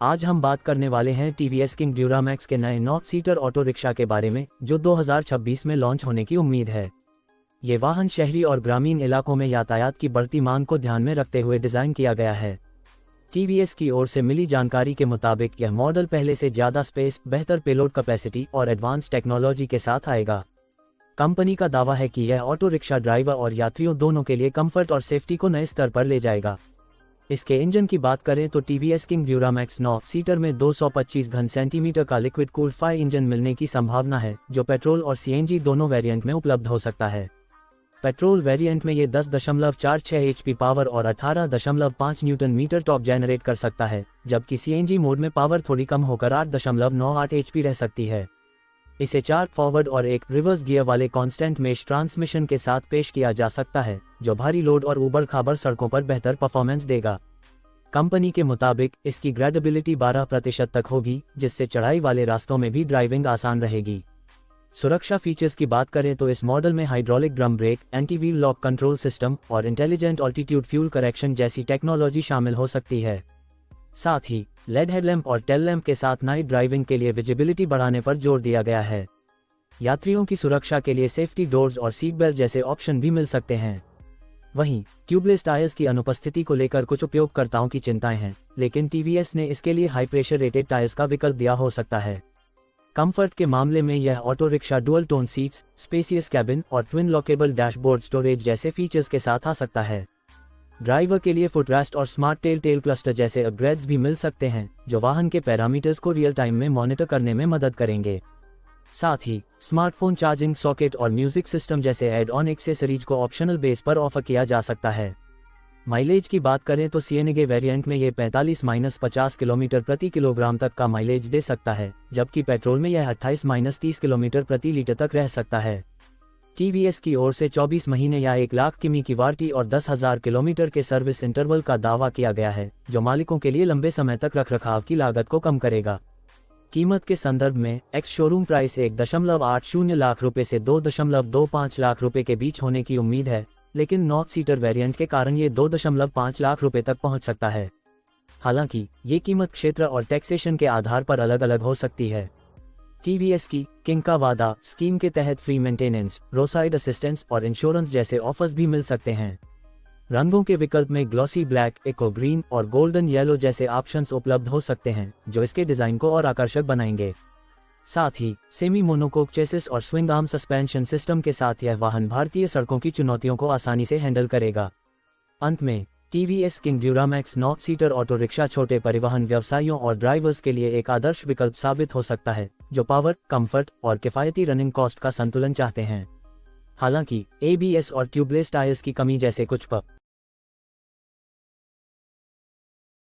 आज हम बात करने वाले हैं टीवीएस किंग ड्यूरामैक्स के नए नॉर्थ सीटर ऑटो रिक्शा के बारे में, जो 2026 में लॉन्च होने की उम्मीद है। ये वाहन शहरी और ग्रामीण इलाकों में यातायात की बढ़ती मांग को ध्यान में रखते हुए डिज़ाइन किया गया है। टीवीएस की ओर से मिली जानकारी के मुताबिक यह मॉडल पहले से ज़्यादा स्पेस, बेहतर पेलोड कैपेसिटी और एडवांस टेक्नोलॉजी के साथ आएगा। कंपनी का दावा है कि यह ऑटो रिक्शा ड्राइवर और यात्रियों दोनों के लिए कंफर्ट और सेफ्टी को नए स्तर पर ले जाएगा। इसके इंजन की बात करें तो टीवीएस किंग ड्यूरामैक्स 9 सीटर में 225 घन सेंटीमीटर का लिक्विड कूल्ड 5 इंजन मिलने की संभावना है, जो पेट्रोल और सीएनजी दोनों वेरिएंट में उपलब्ध हो सकता है। पेट्रोल वेरिएंट में ये 10.46 एचपी पावर और 18.5 न्यूटन मीटर टॉर्क जनरेट कर सकता है, जबकि सीएनजी मोड में पावर थोड़ी कम होकर 8.98 एचपी रह सकती है। इसे 4 फॉरवर्ड और एक रिवर्स गियर वाले कांस्टेंट मेश ट्रांसमिशन के साथ पेश किया जा सकता है, जो भारी लोड और ऊबड़ खाबड़ सड़कों पर बेहतर परफॉर्मेंस देगा। कंपनी के मुताबिक इसकी ग्रेडेबिलिटी 12% तक होगी, जिससे चढ़ाई वाले रास्तों में भी ड्राइविंग आसान रहेगी। सुरक्षा फीचर्स की बात करें तो इस मॉडल में hydraulic drum brake, anti wheel lock control system और इंटेलिजेंट ऑल्टीट्यूड फ्यूल करेक्शन जैसी टेक्नोलॉजी शामिल हो सकती है। साथ ही लेड हेडलैम्प और टेल लैम्प के साथ नाइट ड्राइविंग के लिए विजिबिलिटी बढ़ाने पर जोर दिया गया है। यात्रियों की सुरक्षा के लिए सेफ्टी डोर्स और सीट बेल्ट जैसे ऑप्शन भी मिल सकते हैं। वहीं ट्यूबलेस टायर्स की अनुपस्थिति को लेकर कुछ उपयोगकर्ताओं की चिंताएं हैं, लेकिन टीवीएस ने इसके लिए हाई प्रेशर रेटेड टायर्स का विकल्प दिया हो सकता है। कंफर्ट के मामले में यह auto rickshaw dual tone seats, spacious cabin और ट्विन लॉकेबल डैशबोर्ड स्टोरेज जैसे फीचर्स के साथ आ सकता है। ड्राइवर के लिए फुटरेस्ट और स्मार्ट टेल क्लस्टर जैसे अपग्रेड्स भी मिल सकते हैं, जो वाहन के पैरामीटर्स को रियल टाइम में मॉनिटर करने में मदद करेंगे। साथ ही स्मार्टफोन चार्जिंग सॉकेट और म्यूजिक सिस्टम जैसे एड ऑन एक्सेसरीज को ऑप्शनल बेस पर ऑफर किया जा सकता है। माइलेज की बात करें तो सीएनजी वेरिएंट में यह 45-50 किलोमीटर प्रति किलोग्राम तक का माइलेज दे सकता है, जबकि पेट्रोल में यह 28-30 किलोमीटर प्रति लीटर तक रह सकता है। टीवीएस की ओर से 24 महीने या 1 लाख किमी की वारंटी और 10,000 किलोमीटर के सर्विस इंटरवल का दावा किया गया है, जो मालिकों के लिए लंबे समय तक रखरखाव की लागत को कम करेगा। कीमत के संदर्भ में एक्स शोरूम प्राइस 1.80 लाख रुपए से 2.25 लाख रुपए के बीच होने की उम्मीद है, लेकिन नॉर्थ सीटर वेरिएंट के कारण ये 2.5 लाख रुपए तक पहुंच सकता है। हालांकि ये कीमत क्षेत्र और टैक्सेशन के आधार पर अलग अलग हो सकती है। टीवीएस की किंग का वादा स्कीम के तहत फ्री मेंटेनेंस, रोडसाइड असिस्टेंस और इंश्योरेंस जैसे ऑफर्स भी मिल सकते हैं। रंगों के विकल्प में ग्लॉसी ब्लैक, इको ग्रीन और गोल्डन येलो जैसे ऑप्शंस उपलब्ध हो सकते हैं, जो इसके डिजाइन को और आकर्षक बनाएंगे। साथ ही सेमी मोनोकोक चेसिस और स्विंग आर्म सस्पेंशन सिस्टम के साथ यह वाहन भारतीय सड़कों की चुनौतियों को आसानी से हैंडल करेगा। अंत में TVS King Duramax north seater auto rickshaw छोटे परिवहन व्यवसायियों और ड्राइवर्स के लिए एक आदर्श विकल्प साबित हो सकता है, जो पावर, कंफर्ट और किफायती रनिंग कॉस्ट का संतुलन चाहते हैं। हालांकि एबीएस और ट्यूबलेस टायर्स की कमी जैसे कुछ